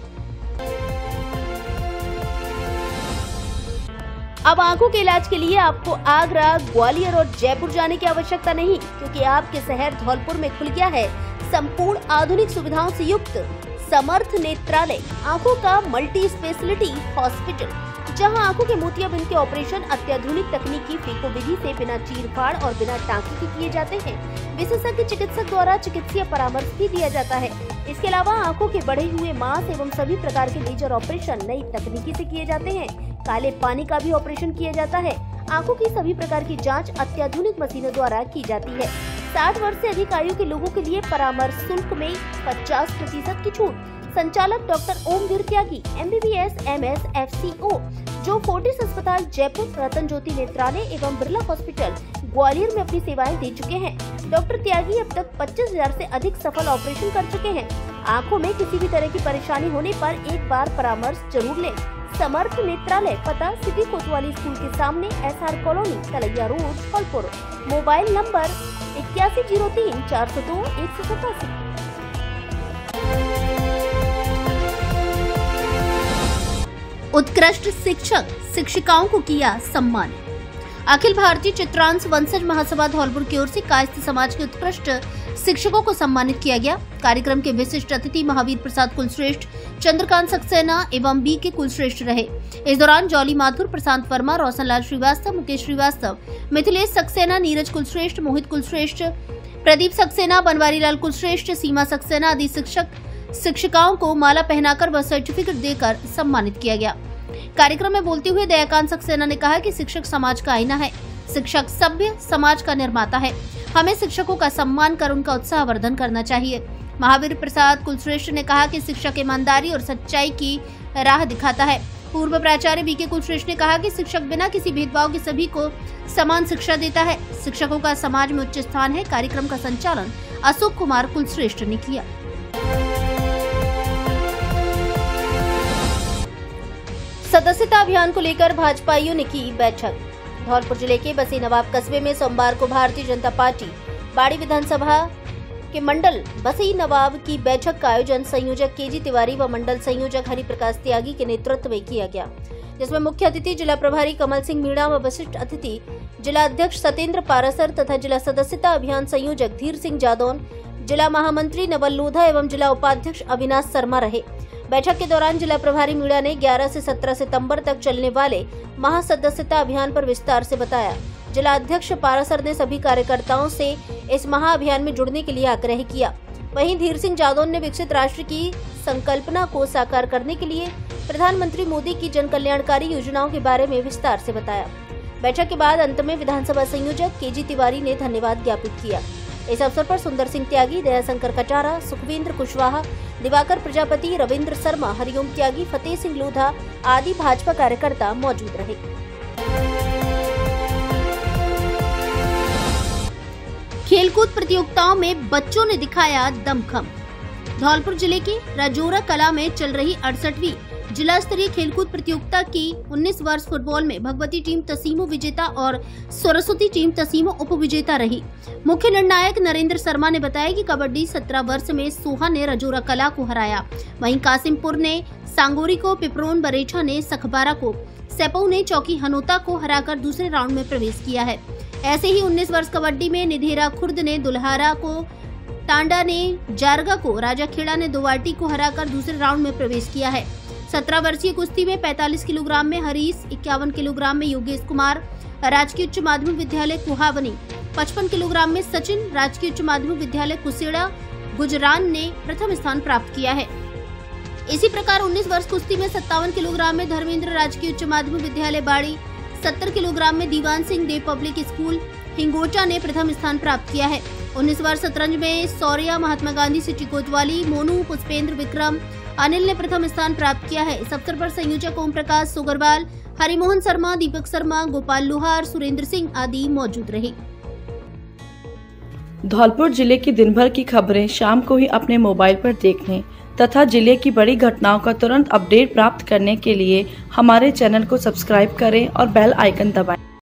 अब आंखों के इलाज के लिए आपको आगरा, ग्वालियर और जयपुर जाने की आवश्यकता नहीं, क्योंकि आपके शहर धौलपुर में खुल गया है संपूर्ण आधुनिक सुविधाओं से युक्त समर्थ नेत्रालय, आंखों का मल्टी स्पेशलिटी हॉस्पिटल, जहां आंखों के मोतियाबिंद के ऑपरेशन अत्याधुनिक तकनीकी फेको विधि से बिना चीरफाड़ और बिना टाँके के किए जाते हैं। विशेषज्ञ चिकित्सक द्वारा चिकित्सीय परामर्श भी दिया जाता है। इसके अलावा आंखों के बढ़े हुए मांस एवं सभी प्रकार के लेजर ऑपरेशन नई तकनीकी से किए जाते हैं। काले पानी का भी ऑपरेशन किया जाता है। आंखों की सभी प्रकार की जांच अत्याधुनिक मशीनों द्वारा की जाती है। 60 वर्ष से अधिक आयु के लोगों के लिए परामर्श शुल्क में 50% की छूट। संचालक डॉक्टर ओमवीर त्यागी, MBBS, MS, FCO, जो फोर्टिस अस्पताल जयपुर, रतन ज्योति नेत्रालय एवं बिरला हॉस्पिटल ग्वालियर में अपनी सेवाएं दे चुके हैं। डॉक्टर त्यागी अब तक 25,000 से अधिक सफल ऑपरेशन कर चुके हैं। आंखों में किसी भी तरह की परेशानी होने पर एक बार परामर्श जरूर लें। समर्थ नेत्रालय, पता सिटी कोतवाली स्कूल के सामने, SR colony, Talaiya road, Dholpur. Mobile number 8103 402 187। उत्कृष्ट शिक्षक शिक्षिकाओं को किया सम्मान। अखिल भारतीय चित्रांश वंशज महासभा धौलपुर की ओर से कायस्थ समाज के उत्कृष्ट शिक्षकों को सम्मानित किया गया। कार्यक्रम के विशिष्ट अतिथि महावीर प्रसाद कुलश्रेष्ठ, चंद्रकांत सक्सेना एवं BK कुलश्रेष्ठ रहे। इस दौरान जॉली माथुर, प्रशांत वर्मा, रोशनलाल श्रीवास्तव, मुकेश श्रीवास्तव, मिथिलेश सक्सेना, नीरज कुलश्रेष्ठ, मोहित कुलश्रेष्ठ, प्रदीप सक्सेना, बनवारी लाल कुलश्रेष्ठ, सीमा सक्सेना आदि शिक्षक शिक्षिकाओं को माला पहनाकर व सर्टिफिकेट देकर सम्मानित किया गया। कार्यक्रम में बोलते हुए दयाकांत सक्सेना ने कहा कि शिक्षक समाज का आईना है। शिक्षक सभ्य समाज का निर्माता है। हमें शिक्षकों का सम्मान कर उनका उत्साहवर्धन करना चाहिए। महावीर प्रसाद कुलश्रेष्ठ ने कहा कि शिक्षक ईमानदारी और सच्चाई की राह दिखाता है। पूर्व प्राचार्य BK कुलश्रेष्ठ ने कहा कि शिक्षक बिना किसी भेदभाव के सभी को समान शिक्षा देता है। शिक्षकों का समाज में उच्च स्थान है। कार्यक्रम का संचालन अशोक कुमार कुलश्रेष्ठ ने किया। सदस्यता अभियान को लेकर भाजपाइयों ने की बैठक। धौलपुर जिले के बसी नवाब कस्बे में सोमवार को भारतीय जनता पार्टी बाड़ी विधानसभा के मंडल बसई नवाब की बैठक का आयोजन संयोजक केजी तिवारी व मंडल संयोजक हरिप्रकाश त्यागी के नेतृत्व में किया गया, जिसमें मुख्य अतिथि जिला प्रभारी कमल सिंह मीणा व विशिष्ट अतिथि जिला अध्यक्ष सत्येंद्र पारासर तथा जिला सदस्यता अभियान संयोजक धीर सिंह जादौन, जिला महामंत्री नवल लोधा एवं जिला उपाध्यक्ष अविनाश शर्मा रहे। बैठक के दौरान जिला प्रभारी मीणा ने 11 से 17 सितंबर तक चलने वाले महासदस्यता अभियान पर विस्तार से बताया। जिला अध्यक्ष पारासर ने सभी कार्यकर्ताओं से इस महाअभियान में जुड़ने के लिए आग्रह किया। वहीं धीर सिंह जादौन ने विकसित राष्ट्र की संकल्पना को साकार करने के लिए प्रधानमंत्री मोदी की जन कल्याणकारी योजनाओं के बारे में विस्तार से बताया। बैठक के बाद अंत में विधानसभा संयोजक केजी तिवारी ने धन्यवाद ज्ञापित किया। इस अवसर पर सुंदर सिंह त्यागी, दयाशंकर कटारा, सुखविंद्र कुशवाहा, दिवाकर प्रजापति, रविंद्र शर्मा, हरिओम त्यागी, फतेह सिंह लोधा आदि भाजपा कार्यकर्ता मौजूद रहे। खेलकूद प्रतियोगिताओं में बच्चों ने दिखाया दमखम। धौलपुर जिले के राजौरा कला में चल रही 68वीं जिला स्तरीय खेलकूद प्रतियोगिता की 19 वर्ष फुटबॉल में भगवती टीम तसीमो विजेता और सरस्वती टीम तसीमो उपविजेता रही। मुख्य निर्णायक नरेंद्र शर्मा ने बताया कि कबड्डी 17 वर्ष में सोहा ने राजौरा कला को हराया। वहीं कासिमपुर ने सांगोरी को, पिपरोन बरेठा ने सखबारा को, सेपऊ ने चौकी हनोता को हराकर दूसरे राउंड में प्रवेश किया है। ऐसे ही 19 वर्ष कबड्डी में निधेरा खुर्द ने दुल्हारा को, टांडा ने जारगा को, राजाखेड़ा ने दोवाटी को हराकर दूसरे राउंड में प्रवेश किया है। 17 वर्षीय कुश्ती में 45 किलोग्राम में हरीश, 51 किलोग्राम में योगेश कुमार, राजकीय उच्च माध्यमिक विद्यालय कुहावनी, 55 किलोग्राम में सचिन, राजकीय उच्च माध्यमिक विद्यालय कुसेड़ा गुजरान ने प्रथम स्थान प्राप्त किया है। इसी प्रकार 19 वर्ष कुश्ती में 57 किलोग्राम में धर्मेंद्र, राजकीय उच्च माध्यमिक विद्यालय बाड़ी, 70 किलोग्राम में दीवान सिंह देव पब्लिक स्कूल हिंगोचा ने प्रथम स्थान प्राप्त किया है। 19 वर्ष शतरंज में सौर्या, महात्मा गांधी सिटी कोतवाली, मोनू, पुष्पेंद्र, विक्रम, अनिल ने प्रथम स्थान प्राप्त किया है। इस अवसर पर संयोजक ओम प्रकाश सोगरवाल, हरिमोहन शर्मा, दीपक शर्मा, गोपाल लोहार, सुरेंद्र सिंह आदि मौजूद रहे। धौलपुर जिले की दिन भर की खबरें शाम को ही अपने मोबाइल पर देखने तथा जिले की बड़ी घटनाओं का तुरंत अपडेट प्राप्त करने के लिए हमारे चैनल को सब्सक्राइब करें और बेल आइकन दबाएं।